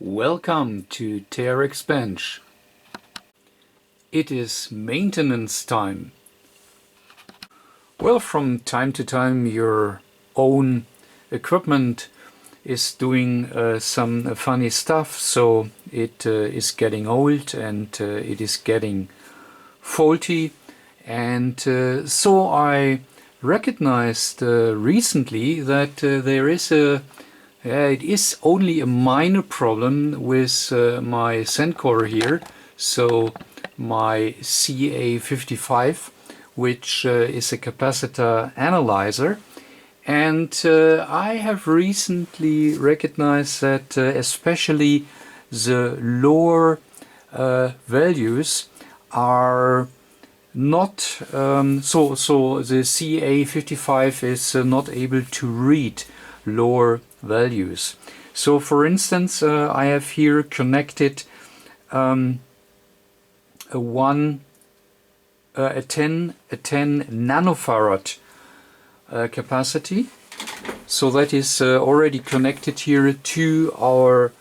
Welcome to TRX Bench. It is maintenance time. Well, from time to time your own equipment is doing some funny stuff, so it is getting old and it is getting faulty, and so I recognized recently that there is it is only a minor problem with my Sencore here, so my CA55, which is a capacitor analyzer. And I have recently recognized that especially the lower values are not so the CA55 is not able to read lower values. So for instance, I have here connected a 10 nanofarad capacity. So that is already connected here to our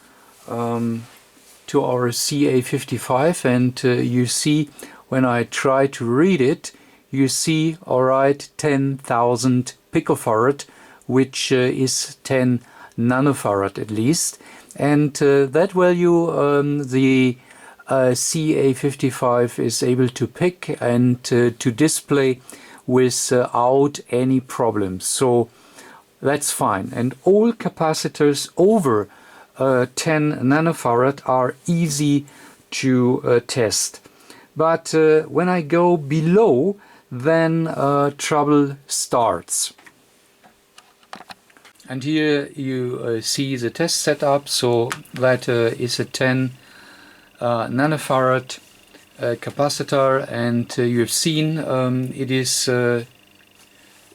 CA55, and you see when I try to read it, you see alright 10,000 picofarad, which is 10 nanofarad at least, and that value the CA55 is able to pick and to display without any problems. So that's fine, and all capacitors over 10 nanofarad are easy to test. But when I go below, then trouble starts. And here you see the test setup. So that is a 10 nanofarad capacitor, and you've seen it is the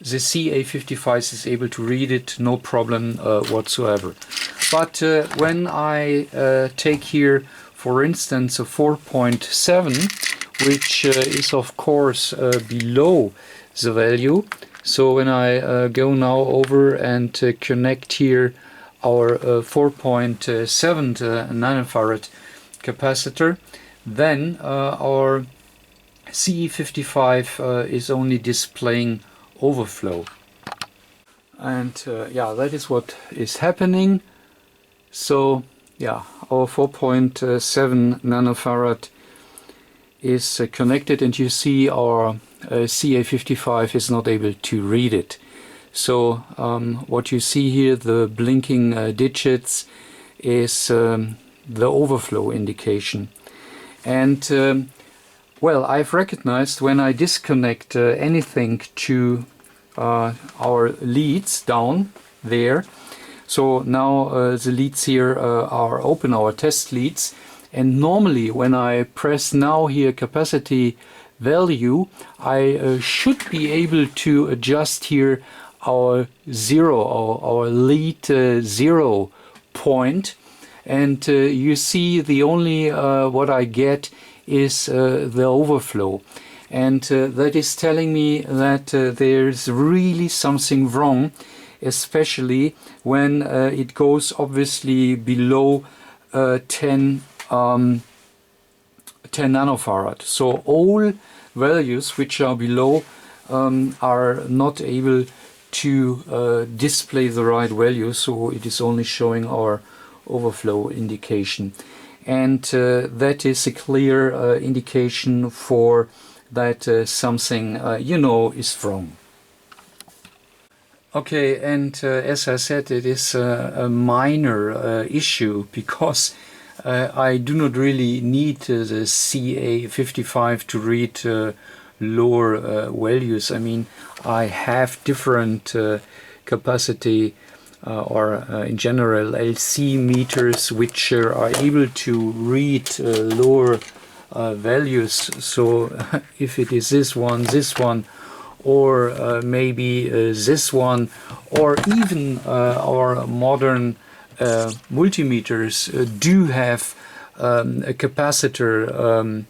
CA55 is able to read it, no problem whatsoever. But when I take here, for instance, a 4.7, which is of course below the value. So when I go now over and connect here our 4.7 nanofarad capacitor, then our CE55 is only displaying overflow. And yeah, that is what is happening. So yeah, our 4.7 nanofarad is connected, and you see our CA55 is not able to read it. So what you see here, the blinking digits, is the overflow indication. And well, I've recognized when I disconnect anything to our leads down there. So now the leads here are open, our test leads. And normally when I press now here capacity value, I should be able to adjust here our our lead 0 point. And you see the only what I get is the overflow. And that is telling me that there's really something wrong, especially when it goes obviously below 10 nanofarad. So all values which are below are not able to display the right value, so it is only showing our overflow indication. And that is a clear indication for that something you know is wrong. Okay, and as I said, it is a minor issue, because I do not really need the CA55 to read lower values. I mean, I have different capacity or in general LC meters which are able to read lower values. So if it is this one, or maybe this one, or even our modern multimeters do have a capacitor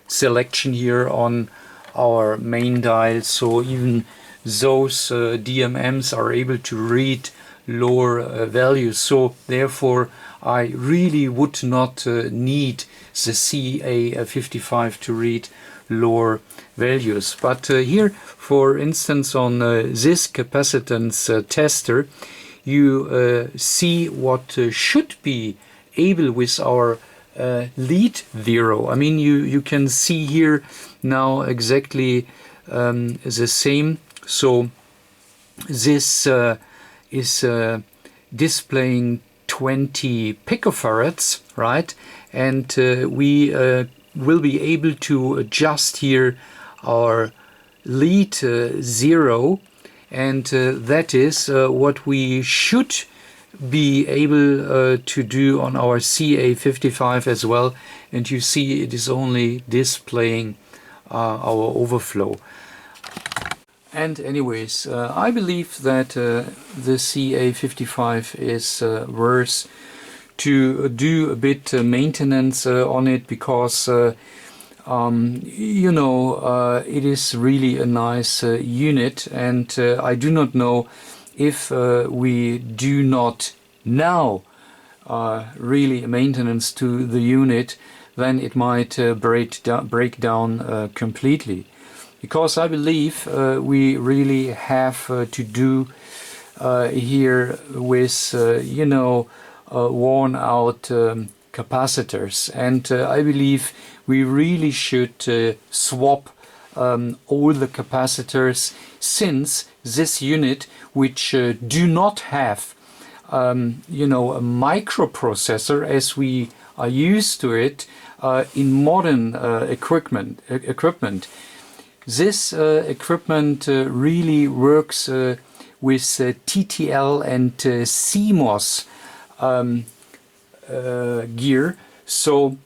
selection here on our main dial, so even those DMMs are able to read lower values. So therefore I really would not need the CA55 to read lower values. But here, for instance, on this capacitance tester, you see what should be able with our lead zero. I mean, you can see here now exactly the same. So this is displaying 20 picofarads, right? And we will be able to adjust here our lead zero, and that is what we should be able to do on our CA55 as well. And you see it is only displaying our overflow. And anyways, I believe that the CA55 is worth to do a bit maintenance on it, because you know, it is really a nice unit, and I do not know if we do not now really maintenance to the unit, then it might break down completely. Because I believe we really have to do here with, you know, worn out capacitors. And I believe we really should swap all the capacitors, since this unit, which do not have, you know, a microprocessor as we are used to it in modern equipment. This equipment really works with TTL and CMOS gear. So,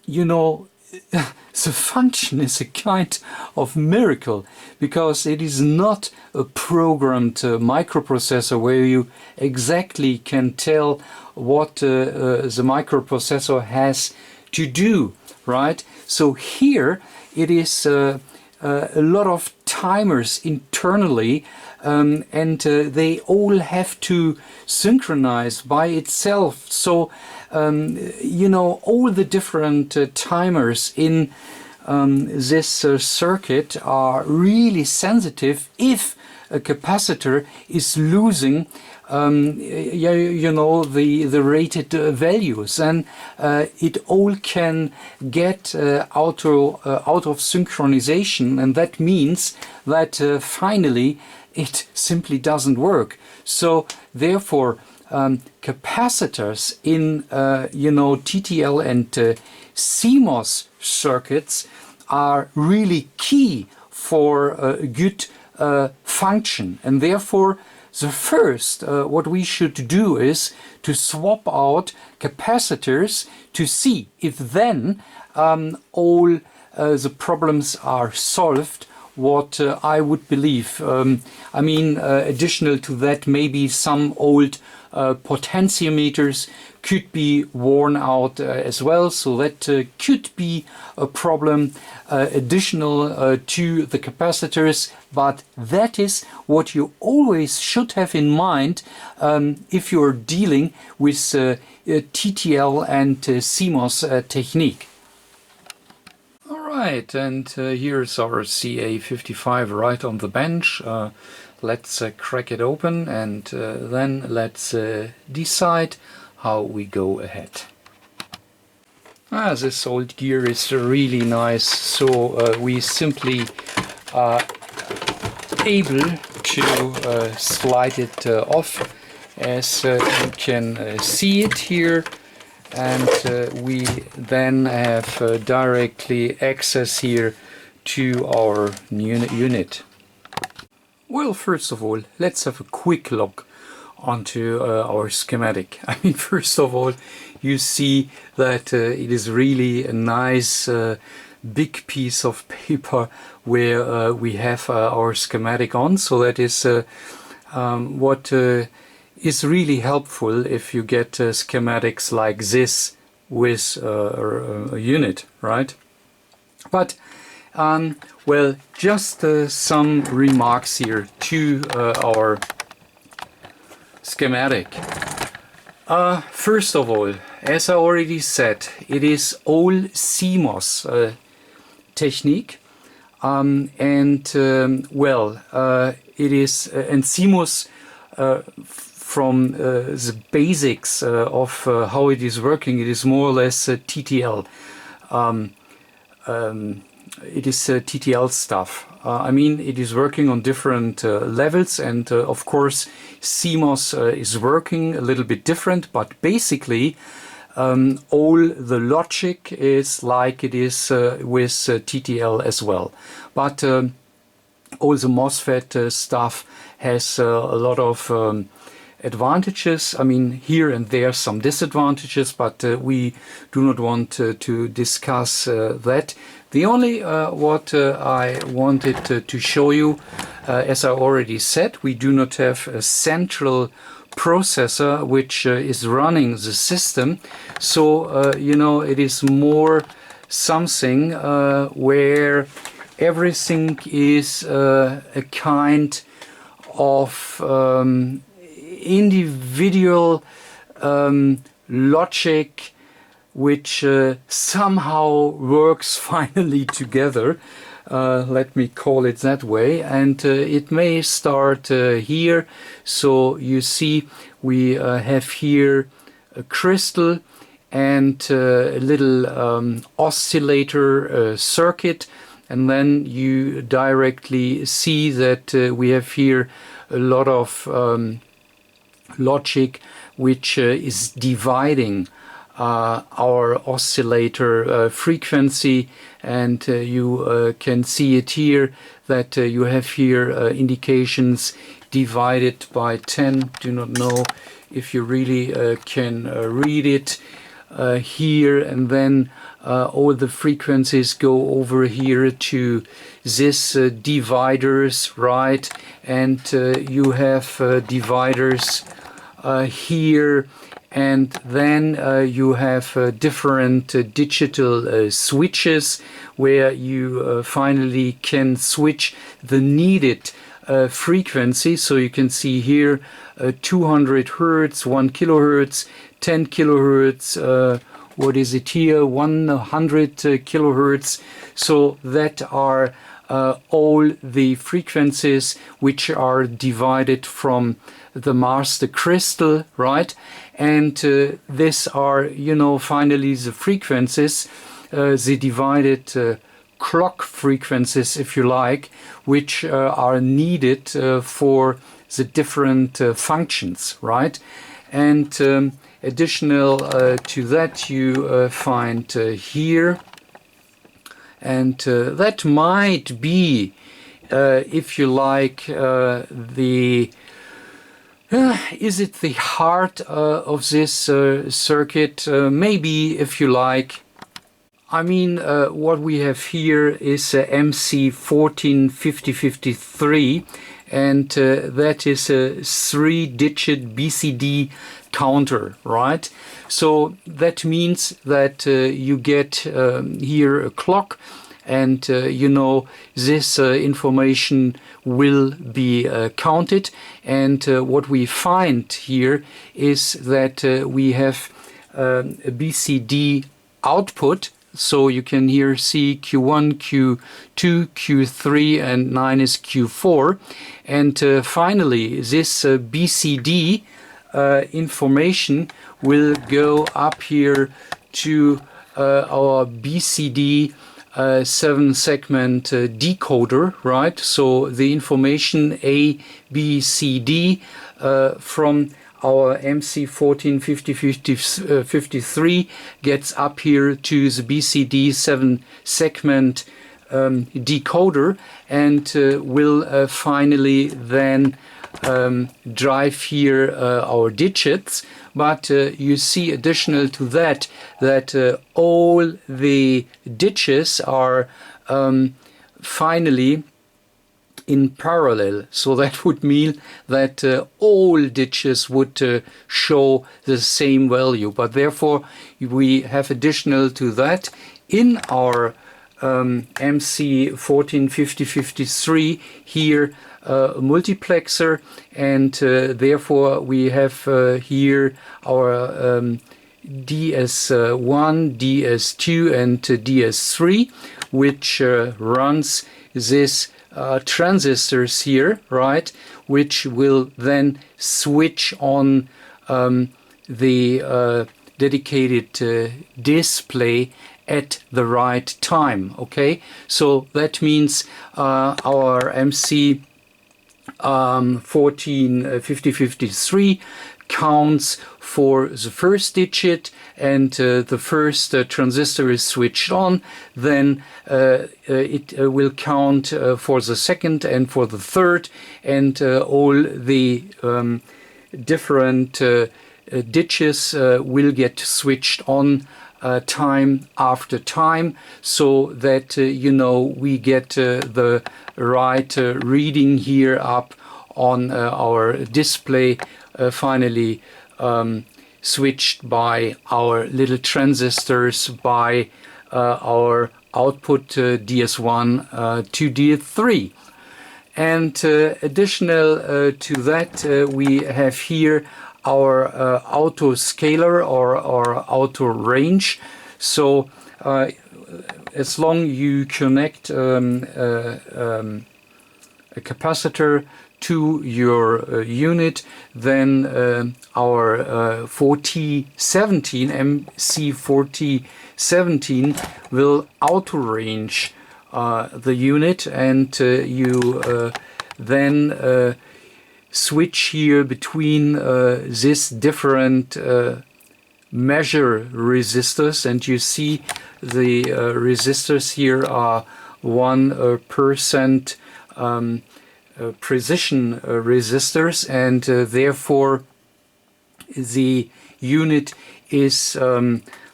you know, the function is a kind of miracle, because it is not a programmed microprocessor where you exactly can tell what the microprocessor has to do, right? So here it is a lot of timers internally, and they all have to synchronize by itself. So you know, all the different timers in this circuit are really sensitive if a capacitor is losing you know, the rated values, and it all can get out of synchronization, and that means that finally it simply doesn't work. So therefore capacitors in you know, TTL and CMOS circuits are really key for a good function, and therefore the first what we should do is to swap out capacitors to see if then all the problems are solved, what I would believe. I mean, additional to that, maybe some old potentiometers could be worn out as well, so that could be a problem additional to the capacitors. But that is what you always should have in mind if you're dealing with TTL and CMOS technique. Alright, and here's our CA55 right on the bench. Let's crack it open, and then let's decide how we go ahead. This old gear is really nice, so we simply are able to slide it off, as you can see it here, and we then have directly access here to our unit. Well, first of all, let's have a quick look onto our schematic. I mean, first of all, you see that it is really a nice big piece of paper where we have our schematic on. So that is what is really helpful if you get schematics like this with a unit, right? But well, just some remarks here to our schematic. First of all, as I already said, it is all CMOS technique, and it is and CMOS from the basics of how it is working. It is more or less TTL. It is TTL stuff. I mean, it is working on different levels, and of course CMOS is working a little bit different, but basically all the logic is like it is with TTL as well. But all the MOSFET stuff has a lot of advantages. I mean, here and there some disadvantages, but we do not want to discuss that. The only what I wanted to show you, as I already said, we do not have a central processor which is running the system. So, you know, it is more something where everything is a kind of individual logic which somehow works finally together. Let me call it that way, and it may start here. So you see we have here a crystal and a little oscillator circuit, and then you directly see that we have here a lot of logic which is dividing our oscillator frequency, and you can see it here that you have here indications divided by 10. Do not know if you really can read it here, and then all the frequencies go over here to this dividers, right? And you have dividers here, and then you have different digital switches where you finally can switch the needed frequency. So you can see here 200 Hertz, 1 kilohertz, 10 kilohertz, what is it here, 100 kilohertz. So that are all the frequencies which are divided from the master crystal, right? And these are, you know, finally the frequencies, the divided clock frequencies, if you like, which are needed for the different functions, right? And additional to that you find here, and that might be, if you like, the is it the heart of this circuit? Maybe, if you like. I mean, what we have here is MC145053, and that is a 3-digit BCD counter, right? So that means that you get here a clock, and you know, this information will be counted. And what we find here is that we have a BCD output. So you can here see Q1, Q2, Q3, and 9 is Q4. And finally, this BCD information will go up here to our BCD 7-segment decoder, right? So the information A, B, C, D from our MC145053 gets up here to the BCD 7-segment decoder, and will finally then drive here our digits. But you see, additional to that, that all the digits are finally in parallel. So that would mean that all digits would show the same value. But therefore, we have additional to that in our MC145053 here a multiplexer, and therefore we have here our DS1, DS2 and DS3, which runs this transistors here, right, which will then switch on the dedicated display at the right time. Okay, so that means our MC 145053 counts for the first digit, and the first transistor is switched on. Then it will count for the second and for the third, and all the different digits will get switched on time after time, so that you know, we get the right reading here up on our display, finally switched by our little transistors, by our output DS1 to DS3. And additional to that, we have here our auto scaler or auto range. So as long you connect a capacitor to your unit, then our 4017 MC4017 will auto range the unit, and you then switch here between this different measure resistors, and you see the resistors here are 1% precision resistors, and therefore the unit is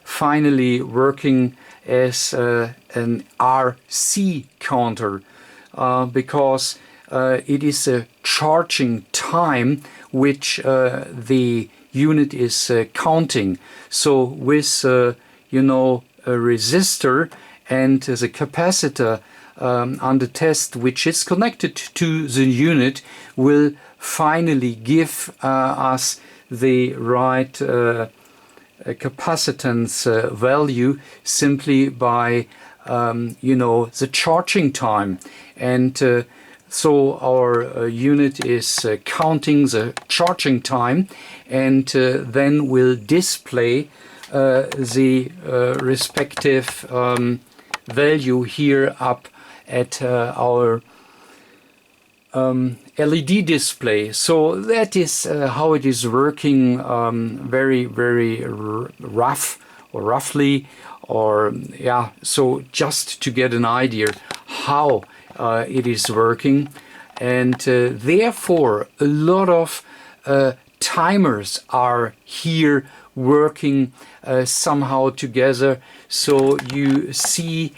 finally working as an RC counter, because it is a charging time which the unit is counting. So with you know, a resistor and the capacitor under test, which is connected to the unit, will finally give us the right capacitance value simply by you know, the charging time. And so our unit is counting the charging time, and then will display the respective value here up at our LED display. So that is how it is working, very rough, or roughly, or yeah, so just to get an idea how it is working. And therefore a lot of timers are here working somehow together. So you see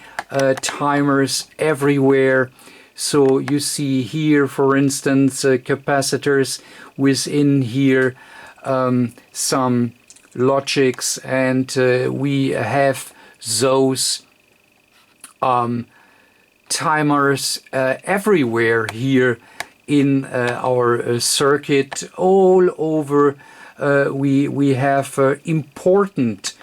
timers everywhere. So you see here, for instance, capacitors within here, some logics, and we have those timers everywhere here in our circuit, all over. We have important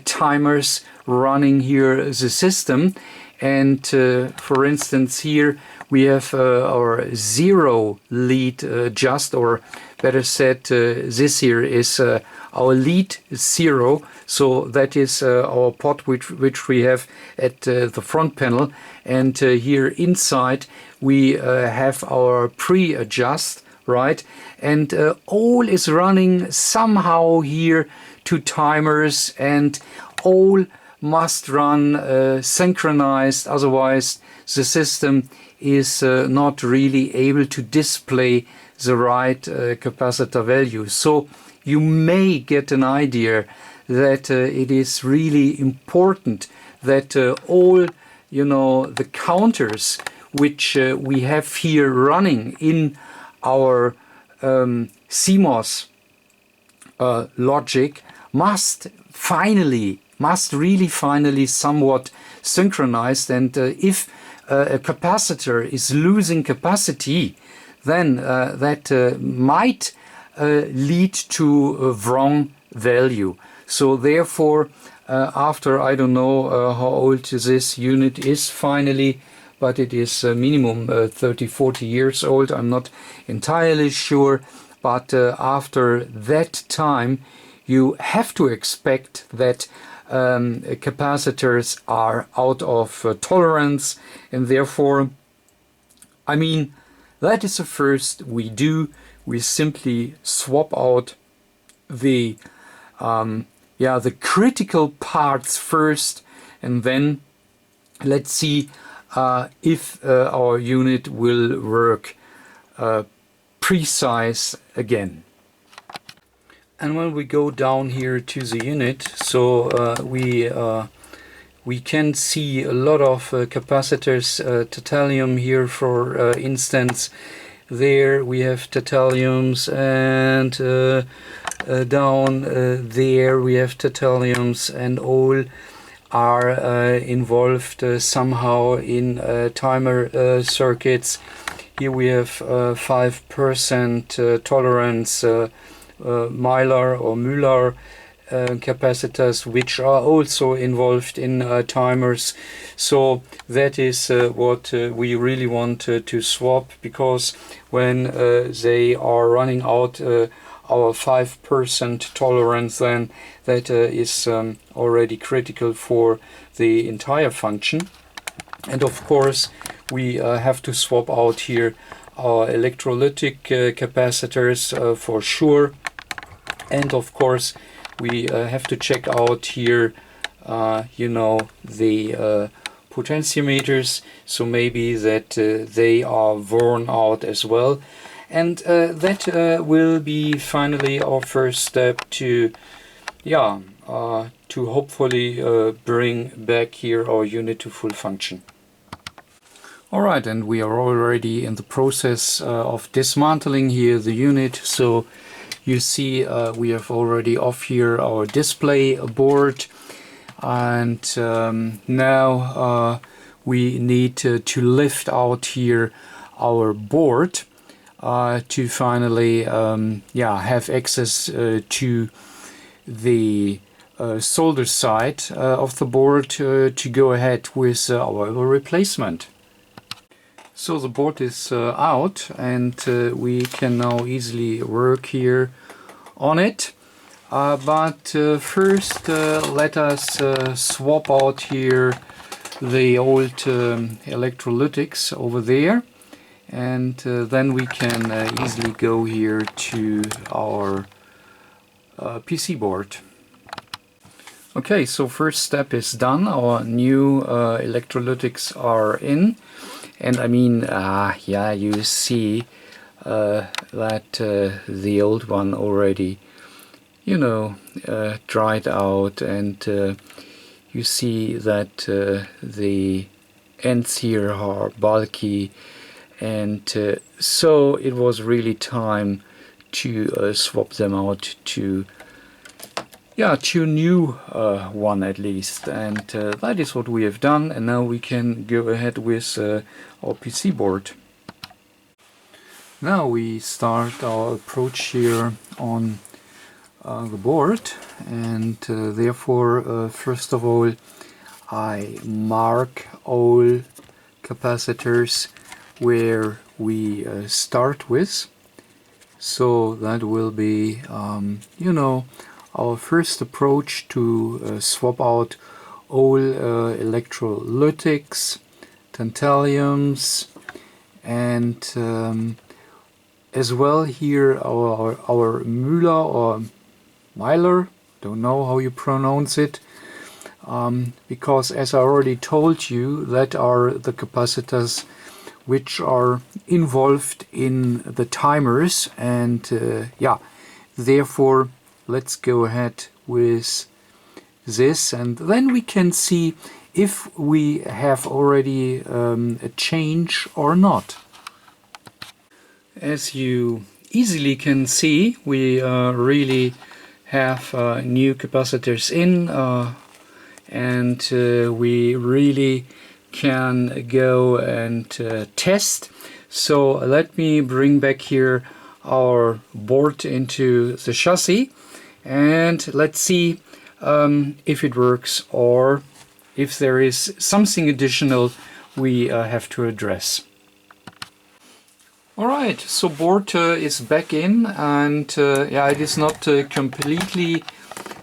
timers running here the system. And for instance, here we have our zero lead just, or better said, this here is our lead zero. So that is our pot which we have at the front panel. And here inside we have our pre-adjust, right? And all is running somehow here to timers, and all must run synchronized, otherwise the system is not really able to display the right capacitor value. So you may get an idea that it is really important that all, you know, the counters which we have here running in our CMOS logic must finally must really finally somewhat synchronized, and if a capacitor is losing capacity, then that might lead to a wrong value. So therefore, after I don't know how old this unit is finally, but it is minimum 30-40 years old, I'm not entirely sure, but after that time you have to expect that capacitors are out of tolerance, and therefore, I mean, that is the first we do. We simply swap out the the critical parts first, and then let's see if our unit will work precise again. And when we go down here to the unit, so we can see a lot of capacitors, titanium here for instance. There we have titaniums, and down there we have titaniums, and all are involved somehow in timer circuits. Here we have 5% tolerance Mylar or Müller capacitors, which are also involved in timers. So that is what we really want to swap, because when they are running out our 5% tolerance, then that is already critical for the entire function. And of course we have to swap out here our electrolytic capacitors for sure. And of course we have to check out here the potentiometers, so maybe that they are worn out as well. And that will be finally our first step to hopefully bring back here our unit to full function. Alright, and we are already in the process of dismantling here the unit. So you see we have already off here our display board, and now we need to lift out here our board to finally have access to the solder side of the board to go ahead with our replacement. So the board is out, and we can now easily work here on it. But first let us swap out here the old electrolytics over there, and then we can easily go here to our PC board. Okay, so first step is done. Our new electrolytics are in. And I mean, you see that the old one already, dried out, and you see that the ends here are bulky, and so it was really time to swap them out to new one at least, and that is what we have done. And now we can go ahead with our PC board. Now we start our approach here on the board, and therefore first of all I mark all capacitors where we start with. So that will be our first approach to swap out all electrolytics, tantalums, and as well here our Müller or Mylar, don't know how you pronounce it, because as I already told you, that are the capacitors which are involved in the timers, and therefore let's go ahead with this, and then we can see if we have already a change or not. As you easily can see, we really have new capacitors in. and we really can go and test. So let me bring back here our board into the chassis, and let's see if it works or if there is something additional we have to address. Alright, so board is back in, and yeah, it is not completely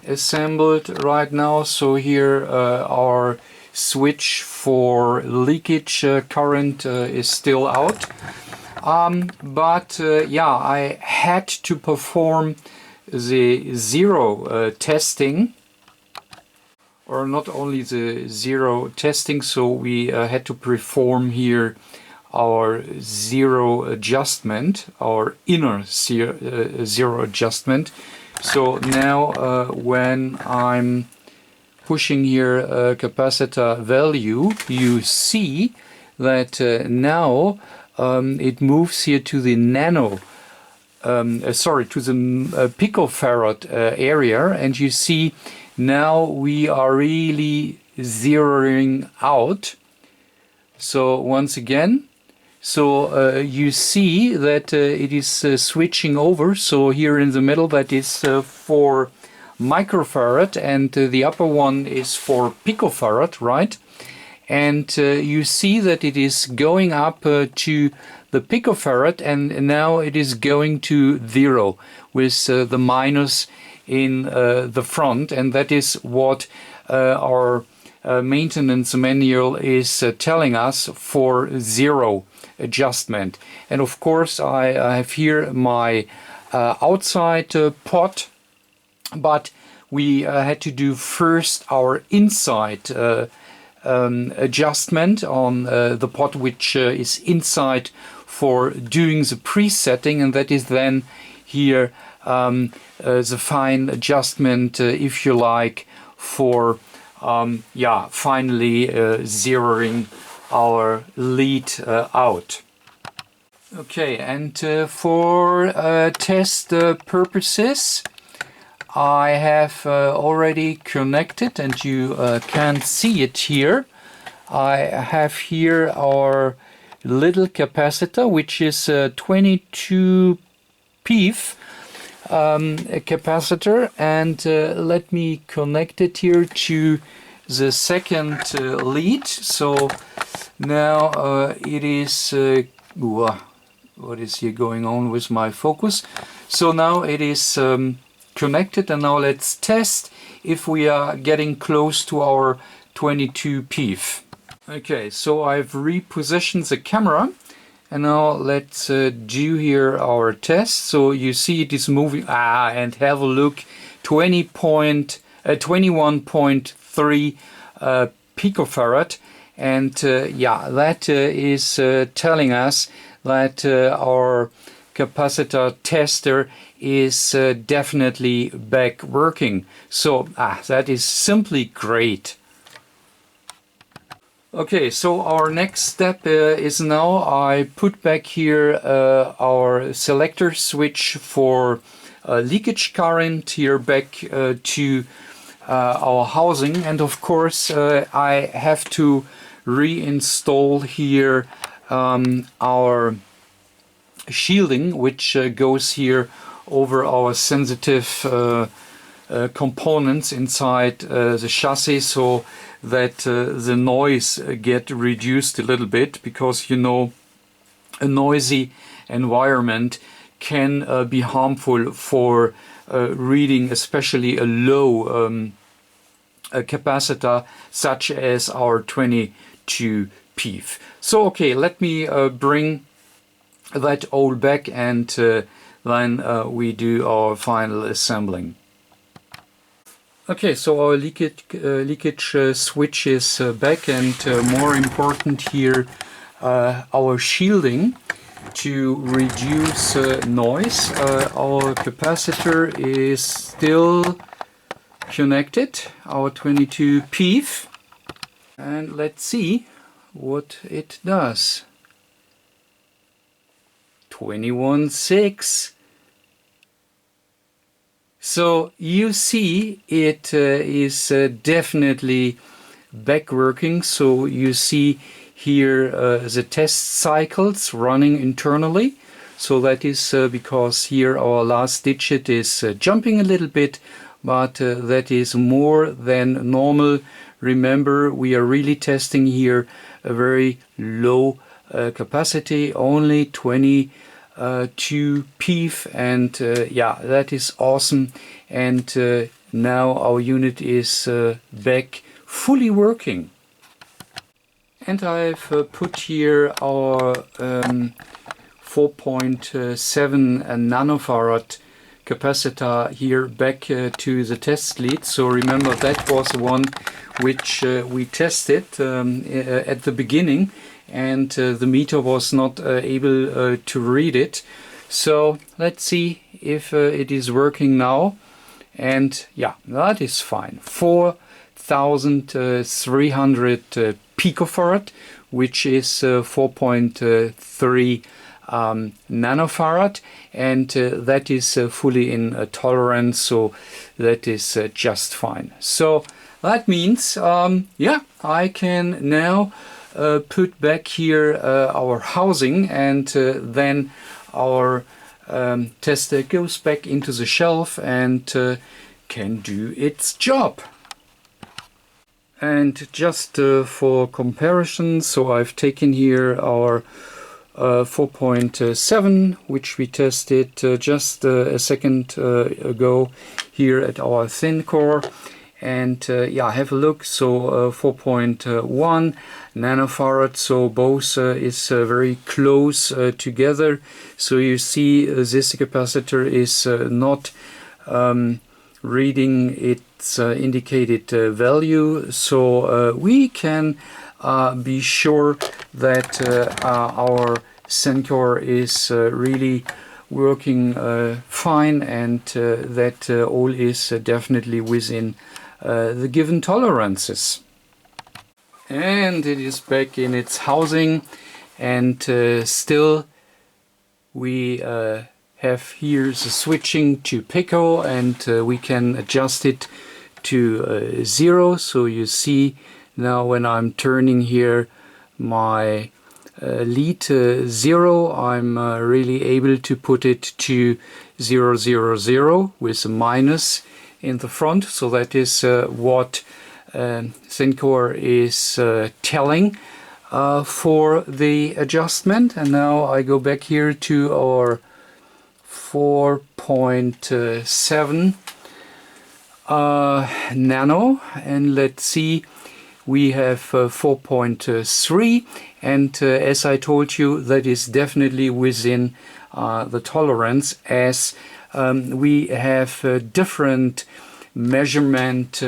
assembled right now. So here our switch for leakage current is still out. But yeah, I had to perform the zero testing, or not only the zero testing, so we had to perform here our zero adjustment, our inner zero adjustment. So now when I'm pushing here a capacitor value, you see that now it moves here to the nano, to the picofarad area, and you see now we are really zeroing out. So once again, so you see that it is switching over. So here in the middle, that is for microfarad, and the upper one is for picofarad, right? And you see that it is going up to the picofarad, and now it is going to 0 with the minus in the front, and that is what our maintenance manual is telling us for zero adjustment. And of course I have here my outside pot, but we had to do first our inside adjustment on the pot, which is inside, for doing the presetting, and that is then here the fine adjustment, if you like, for yeah, finally zeroing our lead out. Okay, and for test purposes, I have already connected, and you can see it here. I have here our little capacitor, which is a 22 PF capacitor, and let me connect it here to the second lead. So now it is what is here going on with my focus? So now it is connected, and now let's test if we are getting close to our 22 PF. Okay, so I've repositioned the camera, and now let's do here our test. So you see it is moving, and have a look, 21.3 picofarad, and yeah, that is telling us that our capacitor tester is definitely back working. So that is simply great. Okay, so our next step is now I put back here our selector switch for leakage current here back to our housing, and of course I have to reinstall here our shielding, which goes here over our sensitive components inside the chassis, so that the noise get reduced a little bit, because you know a noisy environment can be harmful for reading, especially a low a capacitor such as our 22 PF. So okay, let me bring that all back, and then we do our final assembling. Okay, so our leakage switch is back, and more important here, our shielding to reduce noise. Our capacitor is still connected, our 22 PF, and let's see what it does. 21.6. So you see it is definitely back working. So you see here the test cycles running internally. So that is because here our last digit is jumping a little bit, but that is more than normal. Remember, we are really testing here a very low capacity, only 22 PF, and yeah, that is awesome. And now our unit is back fully working. And I've put here our 4.7 nanofarad capacitor here back to the test lead. So remember, that was the one which we tested at the beginning, and the meter was not able to read it. So let's see if it is working now. And yeah, that is fine. 4,300 picofarad, which is 4.3 nanofarad, and that is fully in tolerance, so that is just fine. So that means, yeah, I can now put back here our housing, and then our tester goes back into the shelf and can do its job. And just for comparison, so I've taken here our 4.7, which we tested just a second ago here at our Sencore, and yeah, have a look. So 4.1 nanofarad, so both is very close together. So you see this capacitor is not reading its indicated value, so we can be sure that our Sencore is really working fine, and that all is definitely within the given tolerances. And it is back in its housing, and still we have here the switching to pico, and we can adjust it to 0. So you see now when I'm turning here my lead 0, I'm really able to put it to 0, 0, 0 with a minus in the front. So that is what Sencore is telling for the adjustment. And now I go back here to our 4.7 nano, and let's see, we have 4.3, and as I told you, that is definitely within the tolerance, as we have different measurement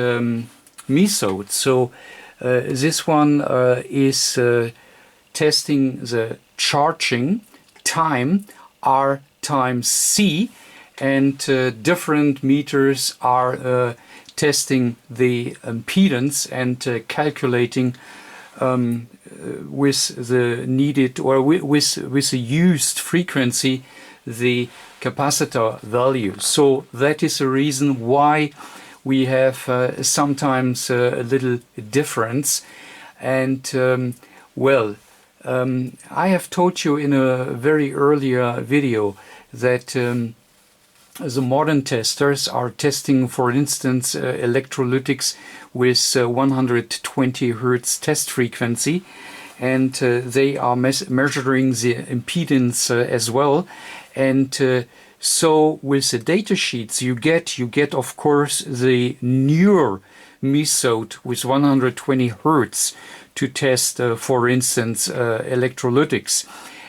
methods. So this one is testing the charging time, R times C, and different meters are testing the impedance and calculating with the needed, or with the used frequency, the capacitor value. So that is the reason why we have sometimes a little difference. And well, I have told you in a very earlier video that the modern testers are testing, for instance, electrolytics with 120 Hertz test frequency, and they are measuring the impedance as well. And so with the data sheets you get of course the newer method with 120 Hertz to test, for instance, electrolytics.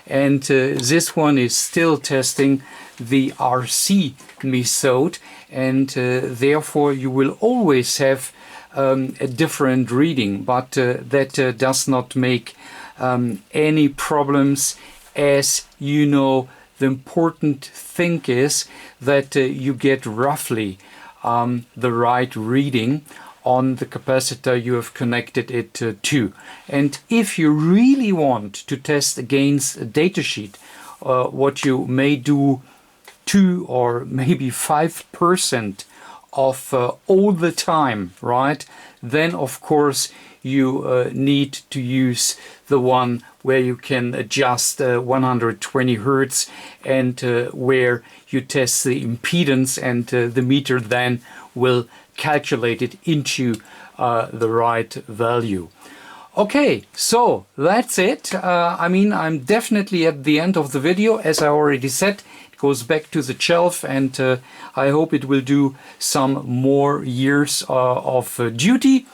And this one is still testing the RC method, and therefore you will always have a different reading, but that does not make any problems, as you know. The important thing is that you get roughly the right reading on the capacitor you have connected it to. And if you really want to test against a datasheet, what you may do 2 or maybe 5% of all the time, right? Then of course you need to use the one where you can adjust 120 Hertz and where you test the impedance, and the meter then will calculate it into the right value. Okay, so that's it. I mean, I'm definitely at the end of the video. As I already said, it goes back to the shelf, and I hope it will do some more years of duty.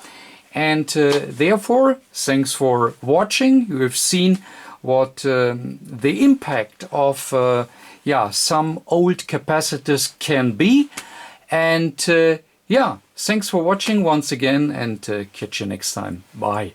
And therefore, thanks for watching. You have seen what the impact of yeah, some old capacitors can be. And yeah, thanks for watching once again, and catch you next time. Bye.